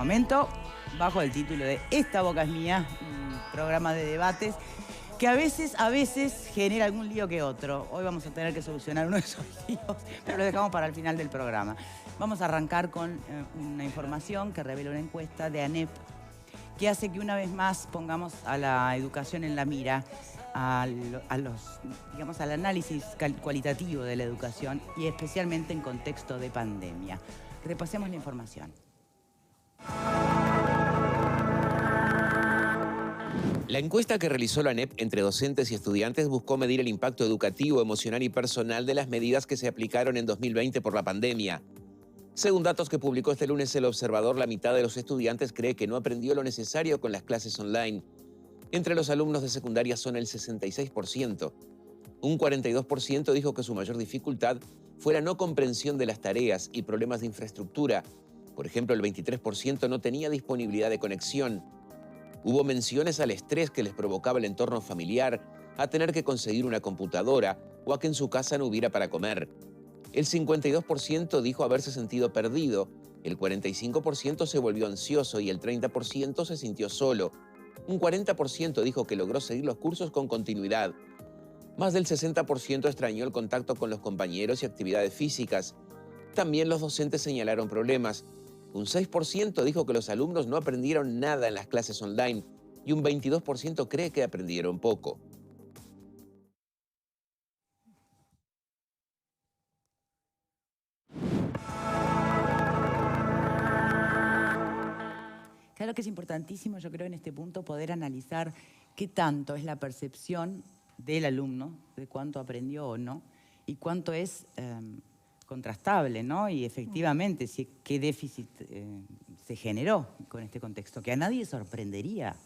Momento, bajo el título de Esta boca es mía, un programa de debates que a veces genera algún lío que otro. Hoy vamos a tener que solucionar uno de esos líos, pero lo dejamos para el final del programa. Vamos a arrancar con una información que revela una encuesta de ANEP que hace que una vez más pongamos a la educación en la mira, al análisis cualitativo de la educación y especialmente en contexto de pandemia. Repasemos la información. La encuesta que realizó la ANEP entre docentes y estudiantes buscó medir el impacto educativo, emocional y personal de las medidas que se aplicaron en 2020 por la pandemia. Según datos que publicó este lunes El Observador, la mitad de los estudiantes cree que no aprendió lo necesario con las clases online. Entre los alumnos de secundaria son el 66%. Un 42% dijo que su mayor dificultad fue la no comprensión de las tareas y problemas de infraestructura. Por ejemplo, el 23% no tenía disponibilidad de conexión. Hubo menciones al estrés que les provocaba el entorno familiar, a tener que conseguir una computadora o a que en su casa no hubiera para comer. El 52% dijo haberse sentido perdido, el 45% se volvió ansioso y el 30% se sintió solo. Un 40% dijo que logró seguir los cursos con continuidad. Más del 60% extrañó el contacto con los compañeros y actividades físicas. También los docentes señalaron problemas. Un 6% dijo que los alumnos no aprendieron nada en las clases online y un 22% cree que aprendieron poco. Claro que es importantísimo, yo creo, en este punto poder analizar qué tanto es la percepción del alumno, de cuánto aprendió o no, y cuánto es contrastable, ¿no? Y efectivamente, qué déficit se generó con este contexto, que a nadie sorprendería,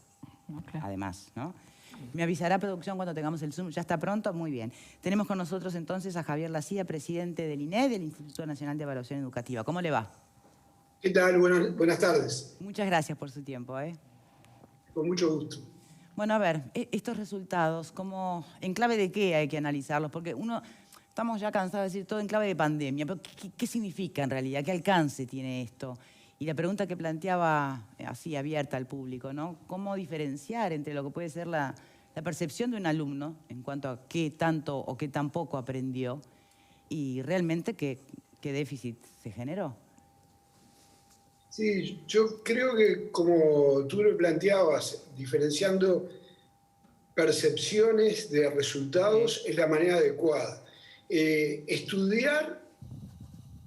además, ¿no? Me avisará producción cuando tengamos el Zoom. ¿Ya está pronto? Muy bien. Tenemos con nosotros entonces a Javier Lacía, presidente del INED, del Instituto Nacional de Evaluación Educativa. ¿Cómo le va? ¿Qué tal? Buenas tardes. Muchas gracias por su tiempo. Con mucho gusto. Bueno, a ver, estos resultados, ¿en clave de qué hay que analizarlos? Porque estamos ya cansados de decir todo en clave de pandemia, pero ¿qué significa en realidad? ¿Qué alcance tiene esto? Y la pregunta que planteaba así abierta al público, ¿no? ¿Cómo diferenciar entre lo que puede ser la percepción de un alumno en cuanto a qué tanto o qué tan poco aprendió y realmente qué déficit se generó? Sí, yo creo que como tú lo planteabas, diferenciando percepciones de resultados es la manera adecuada. Estudiar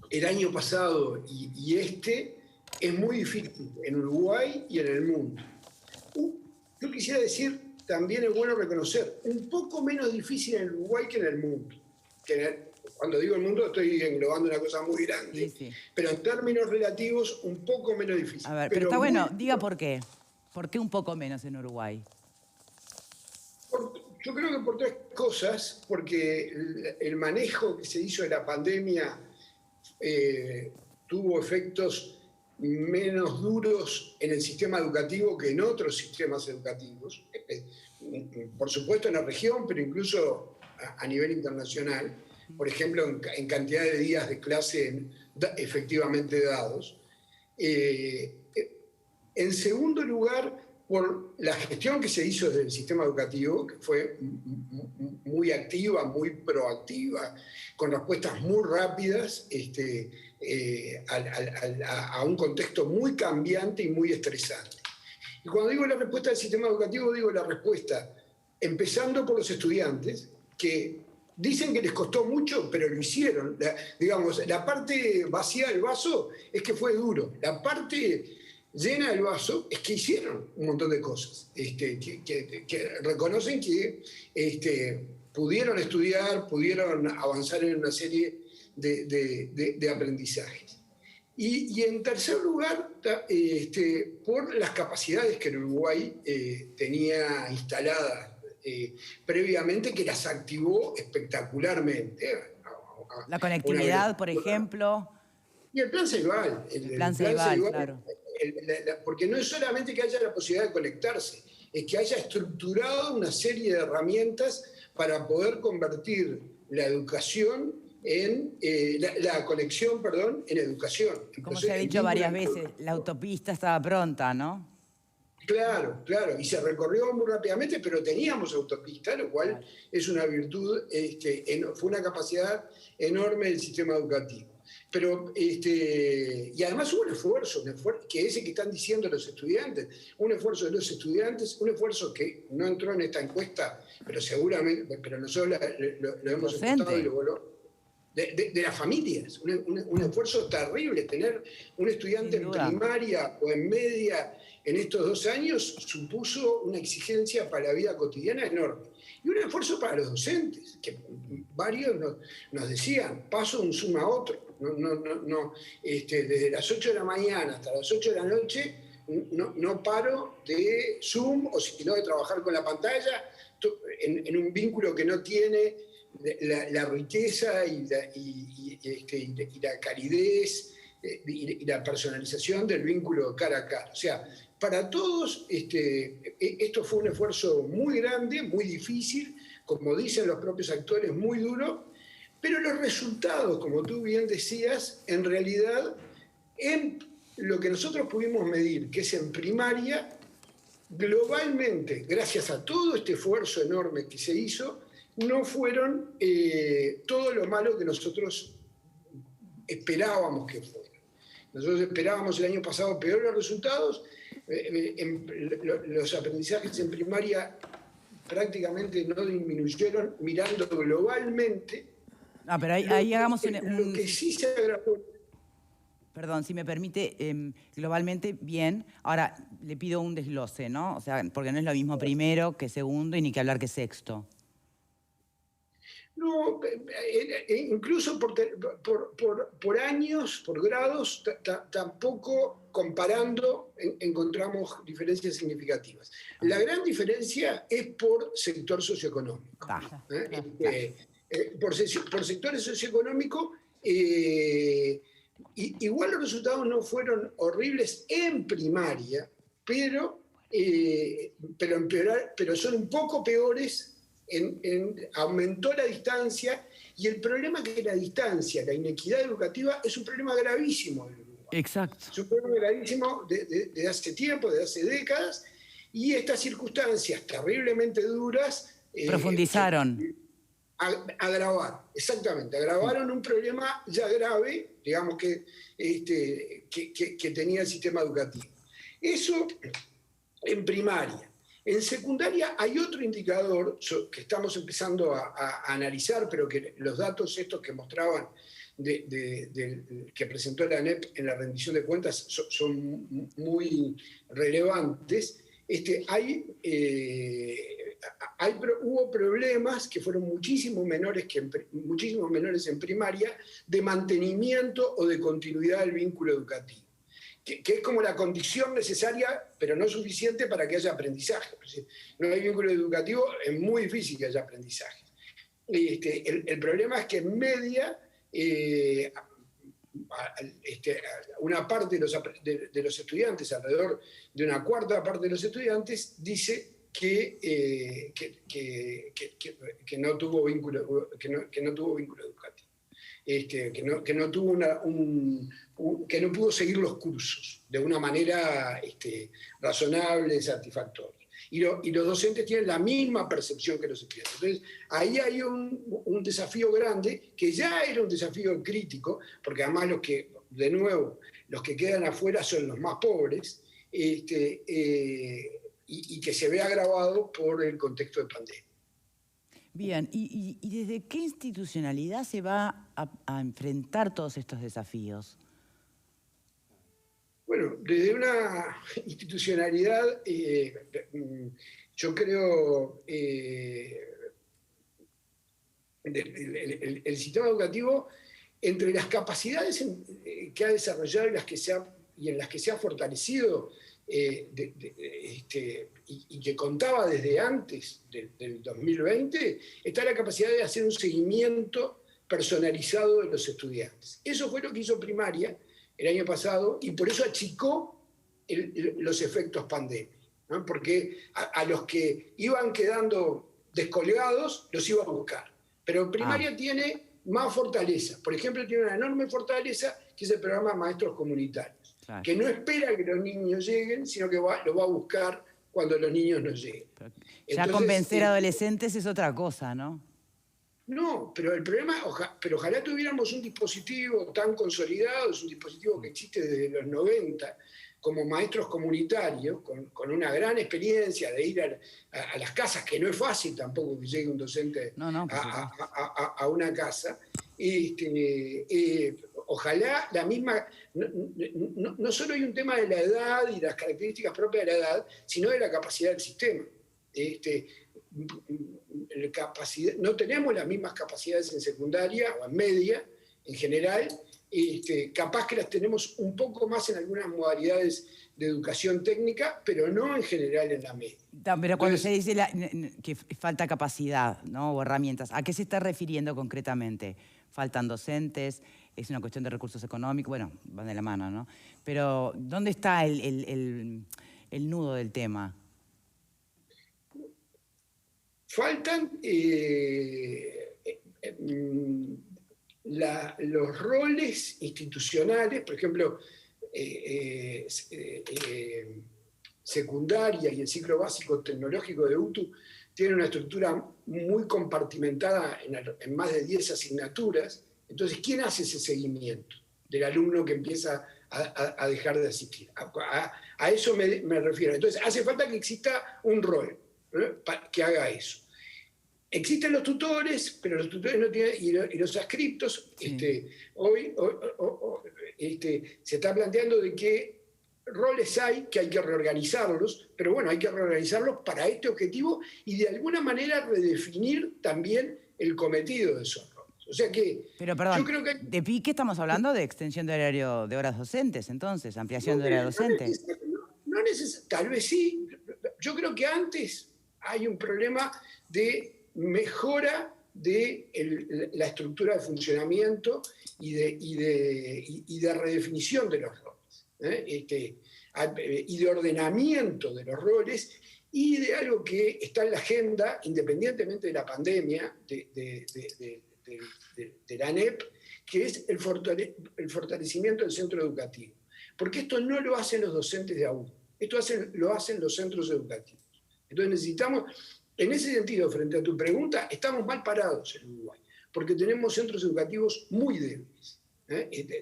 el año pasado y este es muy difícil en Uruguay y en el mundo. Yo quisiera decir, también es bueno reconocer, un poco menos difícil en Uruguay que en el mundo. Cuando digo el mundo estoy englobando una cosa muy grande, sí. Pero en términos relativos un poco menos difícil. A ver, pero está bueno, diga por qué. ¿Por qué un poco menos en Uruguay? Yo creo que por tres cosas, porque el manejo que se hizo de la pandemia tuvo efectos menos duros en el sistema educativo que en otros sistemas educativos, por supuesto en la región, pero incluso a nivel internacional, por ejemplo en cantidad de días de clase efectivamente dados. En segundo lugar, por la gestión que se hizo desde el sistema educativo, que fue muy activa, muy proactiva, con respuestas muy rápidas a un contexto muy cambiante y muy estresante. Y cuando digo la respuesta del sistema educativo, digo la respuesta empezando por los estudiantes, que dicen que les costó mucho, pero lo hicieron. La parte vacía del vaso es que fue duro. La parte llena del vaso es que hicieron un montón de cosas, que reconocen que pudieron estudiar, pudieron avanzar en una serie de aprendizajes. Y en tercer lugar, por las capacidades que el Uruguay tenía instaladas previamente, que las activó espectacularmente. La conectividad, por ejemplo. Y el plan Ceibal. El plan Ceibal, claro. Porque no es solamente que haya la posibilidad de conectarse, es que haya estructurado una serie de herramientas para poder convertir la educación en la conexión, perdón, en educación. Como se ha dicho varias veces, la autopista estaba pronta, ¿no? Claro, claro, y se recorrió muy rápidamente, pero teníamos autopista, lo cual es una virtud, fue una capacidad enorme del sistema educativo. Pero, y además hubo un esfuerzo, que es el que están diciendo los estudiantes, un esfuerzo de los estudiantes, un esfuerzo que no entró en esta encuesta, pero seguramente, pero nosotros lo hemos encontrado y lo voló. De las familias, un esfuerzo terrible. Tener un estudiante en primaria o en media en estos 2 años supuso una exigencia para la vida cotidiana enorme. Y un esfuerzo para los docentes, que varios nos decían, paso de un Zoom a otro. Desde las 8 de la mañana hasta las 8 de la noche no paro de Zoom o si no de trabajar con la pantalla en un vínculo que no tiene la riqueza y la calidez y la personalización del vínculo cara a cara. O sea, para todos esto fue un esfuerzo muy grande, muy difícil, como dicen los propios actores, muy duro, pero los resultados, como tú bien decías, en realidad, en lo que nosotros pudimos medir, que es en primaria, globalmente, gracias a todo este esfuerzo enorme que se hizo, no fueron todo lo malo que nosotros esperábamos que fuera. Nosotros esperábamos el año pasado peores resultados, los aprendizajes en primaria prácticamente no disminuyeron mirando globalmente. Pero ahí hagamos lo que sí se agravó. Perdón, si me permite, globalmente bien. Ahora, le pido un desglose, ¿no? O sea, porque no es lo mismo primero que segundo y ni que hablar que sexto. No, incluso por años, por grados, tampoco comparando encontramos diferencias significativas. La gran diferencia es por sector socioeconómico. Por sectores socioeconómicos, igual los resultados no fueron horribles en primaria, pero son un poco peores. Aumentó la distancia y el problema es que la distancia, la inequidad educativa es un problema gravísimo en Uruguay. Exacto. Es un problema gravísimo desde hace tiempo, desde hace décadas, y estas circunstancias terriblemente duras profundizaron. Agravaron un problema ya grave, digamos, que tenía el sistema educativo. Eso en primaria. En secundaria hay otro indicador que estamos empezando a analizar, pero que los datos estos que mostraban, que presentó la ANEP en la rendición de cuentas son muy relevantes. Hubo problemas que fueron muchísimo menores en primaria de mantenimiento o de continuidad del vínculo educativo. Que es como la condición necesaria, pero no suficiente para que haya aprendizaje. No hay vínculo educativo, es muy difícil que haya aprendizaje. El problema es que en media, una parte de los estudiantes, alrededor de una cuarta parte de los estudiantes, dice que no tuvo vínculo educativo. Que no pudo seguir los cursos de una manera razonable, satisfactoria. Y los docentes tienen la misma percepción que los estudiantes. Entonces, ahí hay un desafío grande, que ya era un desafío crítico, porque además los que quedan afuera son los más pobres, y que se ve agravado por el contexto de pandemia. Bien, ¿y desde qué institucionalidad se va a enfrentar todos estos desafíos? Bueno, desde una institucionalidad, yo creo, el sistema educativo, entre las capacidades que ha desarrollado y en las que se ha fortalecido, y que contaba desde antes del 2020, está la capacidad de hacer un seguimiento personalizado de los estudiantes. Eso fue lo que hizo primaria el año pasado y por eso achicó los efectos pandemia, ¿no? Porque a los que iban quedando descolgados los iba a buscar. Pero primaria tiene más fortaleza. Por ejemplo, tiene una enorme fortaleza que es el programa Maestros Comunitarios, Claro. que no espera que los niños lleguen, sino que lo va a buscar cuando los niños no lleguen. Ya Entonces, convencer a adolescentes es otra cosa, ¿no? no, pero el problema, pero ojalá tuviéramos un dispositivo tan consolidado, es un dispositivo que existe desde los 90, como maestros comunitarios, con una gran experiencia de ir a las casas, que no es fácil tampoco que llegue un docente No, por a una casa. Ojalá la misma, no solo hay un tema de la edad y las características propias de la edad, sino de la capacidad del sistema. No tenemos las mismas capacidades en secundaria o en media, en general, capaz que las tenemos un poco más en algunas modalidades de educación técnica, pero no en general en la media. Pero cuando se dice que falta capacidad, ¿no? O herramientas, ¿a qué se está refiriendo concretamente? ¿Faltan docentes? ¿Es una cuestión de recursos económicos? Bueno, van de la mano, ¿no? Pero ¿dónde está el nudo del tema? Faltan los roles institucionales, por ejemplo, secundaria y el ciclo básico tecnológico de UTU tiene una estructura muy compartimentada en más de 10 asignaturas. Entonces, ¿quién hace ese seguimiento del alumno que empieza a dejar de asistir? A eso me refiero. Entonces, hace falta que exista un rol, ¿no?, que haga eso. Existen los tutores, pero los tutores no tienen, y los adscriptos. Sí. Hoy se está planteando de qué roles hay, que hay que reorganizarlos, pero bueno, hay que reorganizarlos para este objetivo y de alguna manera redefinir también el cometido de esos roles. O sea que... Pero perdón, yo creo que ¿de pique estamos hablando de extensión de horario de horas docentes, entonces? ¿Ampliación de horario docente? Tal vez sí. Yo creo que antes hay un problema de mejora de la estructura de funcionamiento y de redefinición de los roles, y de ordenamiento de los roles, y de algo que está en la agenda, independientemente de la pandemia, de la ANEP, que es el fortalecimiento del centro educativo. Porque esto no lo hacen los docentes de AUD, esto lo hacen los centros educativos. Entonces necesitamos... En ese sentido, frente a tu pregunta, estamos mal parados en Uruguay, porque tenemos centros educativos muy débiles.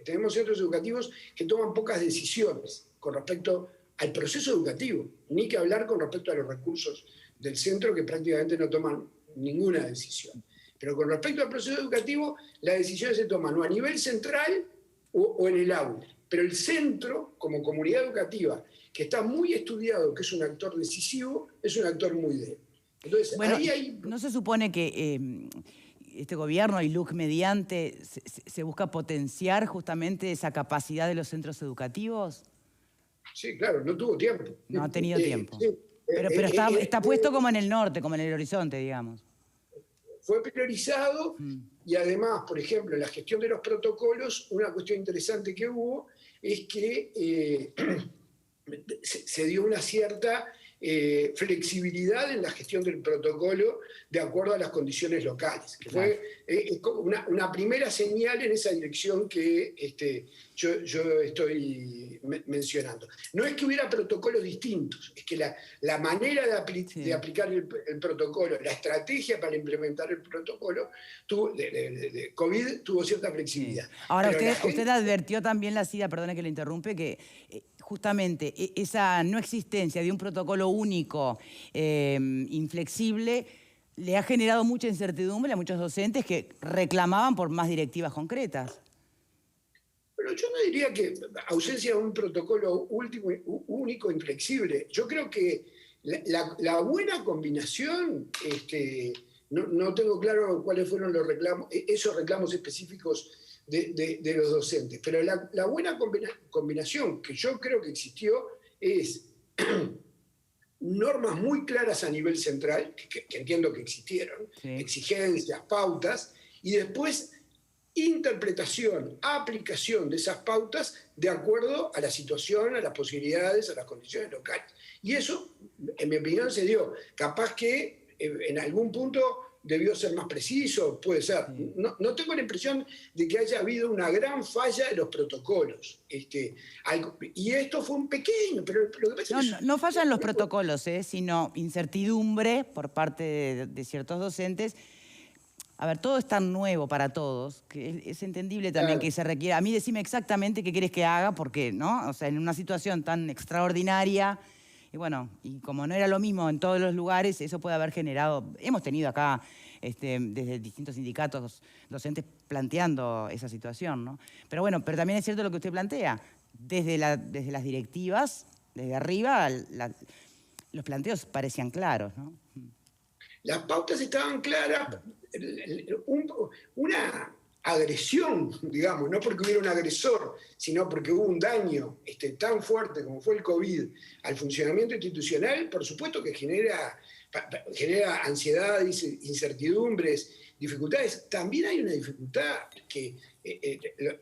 Tenemos centros educativos que toman pocas decisiones con respecto al proceso educativo, ni que hablar con respecto a los recursos del centro, que prácticamente no toman ninguna decisión. Pero con respecto al proceso educativo, las decisiones se toman o a nivel central o en el aula. Pero el centro, como comunidad educativa, que está muy estudiado, que es un actor decisivo, es un actor muy débil. Entonces, bueno, ahí ¿no se supone que este gobierno y LUC mediante se busca potenciar justamente esa capacidad de los centros educativos? Sí, claro, no tuvo tiempo. No ha tenido tiempo. Sí, pero está puesto como en el norte, como en el horizonte, digamos. Fue priorizado y además, por ejemplo, en la gestión de los protocolos, una cuestión interesante que hubo es que se dio una cierta... flexibilidad en la gestión del protocolo de acuerdo a las condiciones locales, que fue una primera señal en esa dirección que yo estoy mencionando. No es que hubiera protocolos distintos, es que la manera de aplicar el protocolo, la estrategia para implementar el protocolo de COVID tuvo cierta flexibilidad. Sí. Ahora, usted advirtió también, la CIDA, perdone que le interrumpe, que justamente esa no existencia de un protocolo único, inflexible, le ha generado mucha incertidumbre a muchos docentes que reclamaban por más directivas concretas. Pero yo no diría que ausencia de un protocolo único, inflexible. Yo creo que la buena combinación, no tengo claro cuáles fueron esos reclamos específicos de los docentes, pero la buena combinación que yo creo que existió es normas muy claras a nivel central, que entiendo que existieron, sí, exigencias, pautas, y después interpretación, aplicación de esas pautas de acuerdo a la situación, a las posibilidades, a las condiciones locales. Y eso, en mi opinión, se dio. Capaz que en algún punto debió ser más preciso, puede ser. No tengo la impresión de que haya habido una gran falla de los protocolos. Y esto fue un pequeño, pero lo que pasa es que... No fallan los protocolos, sino incertidumbre por parte de ciertos docentes. A ver, todo es tan nuevo para todos, que es entendible también que se requiera. A mí decime exactamente qué querés que haga, porque, ¿no? O sea, en una situación tan extraordinaria, y bueno, y como no era lo mismo en todos los lugares, eso puede haber generado... Hemos tenido acá, desde distintos sindicatos docentes planteando esa situación, ¿no? Pero bueno, pero también es cierto lo que usted plantea. Desde las directivas, desde arriba, los planteos parecían claros, ¿no? Las pautas estaban claras, una agresión, digamos, no porque hubiera un agresor, sino porque hubo un daño tan fuerte como fue el COVID al funcionamiento institucional, por supuesto que genera ansiedades, incertidumbres, dificultades. También hay una dificultad que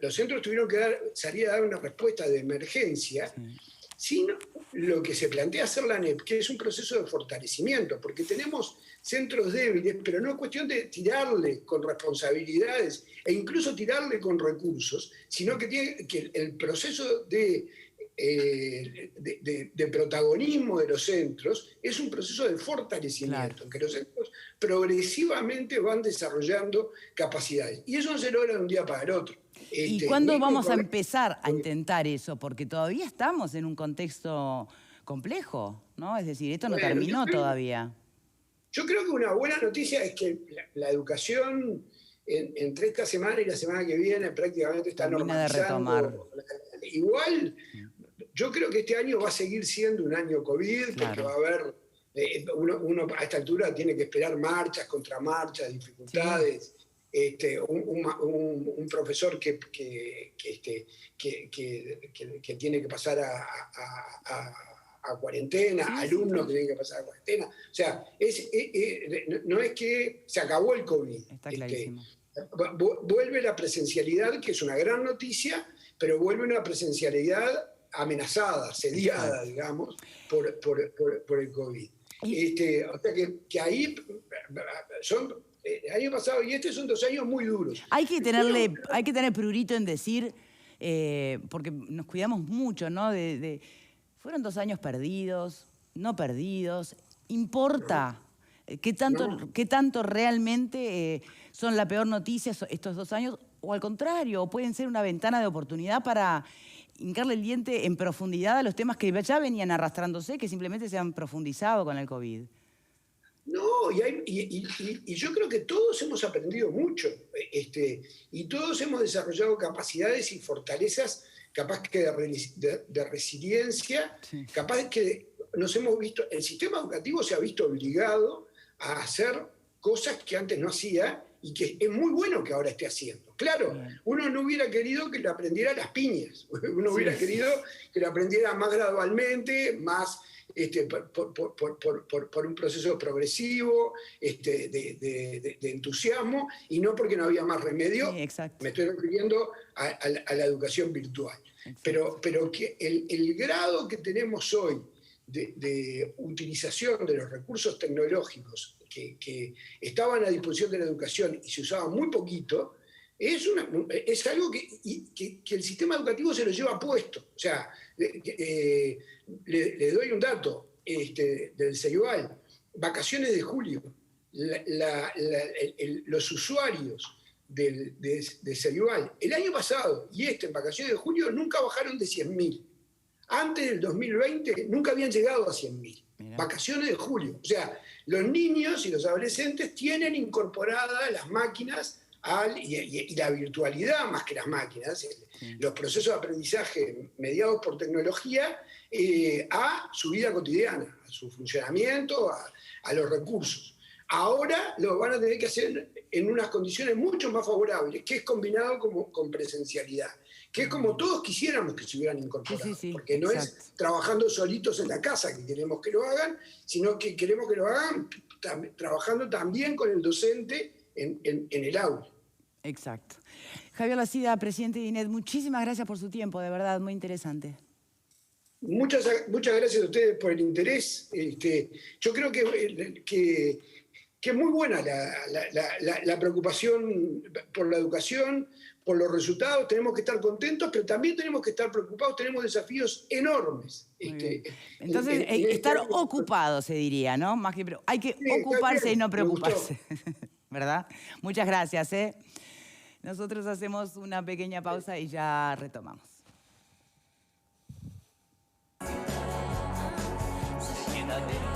los centros tuvieron que salir a dar una respuesta de emergencia, sin lo que se plantea hacer la ANEP, que es un proceso de fortalecimiento, porque tenemos centros débiles, pero no es cuestión de tirarle con responsabilidades e incluso tirarle con recursos, sino que el proceso de protagonismo de los centros es un proceso de fortalecimiento, en que los centros progresivamente van desarrollando capacidades. Y eso no se logra de un día para el otro. ¿Y cuándo vamos a empezar a intentar eso? Porque todavía estamos en un contexto complejo, ¿no? Es decir, esto no terminó todavía. Yo creo que una buena noticia es que la educación entre esta semana y la semana que viene prácticamente está normalizando. Igual, yo creo que este año va a seguir siendo un año COVID, porque va a haber, uno a esta altura tiene que esperar marchas, contramarchas, dificultades. Un profesor que tiene que pasar a cuarentena, alumnos que tienen que pasar a cuarentena. O sea, no es que se acabó el COVID. Está clarísimo. Vuelve la presencialidad, que es una gran noticia, pero vuelve una presencialidad amenazada, sediada, digamos, por el COVID. O sea que ahí son... El año pasado y son 2 años muy duros. Hay que tener prurito en decir, porque nos cuidamos mucho, ¿no? Fueron 2 años perdidos, no perdidos. ¿Importa qué tanto realmente son la peor noticia estos 2 años? O al contrario, pueden ser una ventana de oportunidad para hincarle el diente en profundidad a los temas que ya venían arrastrándose, que simplemente se han profundizado con el COVID. No, y yo creo que todos hemos aprendido mucho, y todos hemos desarrollado capacidades y fortalezas, capaz que de resiliencia, capaz que nos hemos visto, el sistema educativo se ha visto obligado a hacer cosas que antes no hacía y que es muy bueno que ahora esté haciendo. Claro, uno no hubiera querido que lo aprendiera a las piñas, uno hubiera querido que lo aprendiera más gradualmente, más... por un proceso progresivo, de entusiasmo, y no porque no había más remedio. Me estoy refiriendo a la educación virtual. Pero que el grado que tenemos hoy de utilización de los recursos tecnológicos que estaban a disposición de la educación y se usaban muy poquito, es algo que el sistema educativo se lo lleva puesto. O sea, le doy un dato del CEIBAL. Vacaciones de julio. Los usuarios de CEIBAL el año pasado y en vacaciones de julio nunca bajaron de 100.000. Antes del 2020 nunca habían llegado a 100.000. Vacaciones de julio. O sea, los niños y los adolescentes tienen incorporadas las máquinas y la virtualidad más que las máquinas, los procesos de aprendizaje mediados por tecnología, a su vida cotidiana, a su funcionamiento, a los recursos. Ahora lo van a tener que hacer en unas condiciones mucho más favorables, que es combinado con presencialidad, que es como todos quisiéramos que se hubieran incorporado, porque no es trabajando solitos en la casa que queremos que lo hagan, sino que queremos que lo hagan trabajando también con el docente en el aula. Exacto. Javier Lacida, presidente de INED, muchísimas gracias por su tiempo, de verdad, muy interesante. Muchas gracias a ustedes por el interés. Yo creo que que es muy buena la preocupación por la educación, por los resultados, tenemos que estar contentos, pero también tenemos que estar preocupados, tenemos desafíos enormes. Entonces, estar ocupado se diría, ¿no? Más que, pero hay que ocuparse y no preocuparse, ¿verdad? Muchas gracias, ¿eh? Nosotros hacemos una pequeña pausa y ya retomamos. Quédate.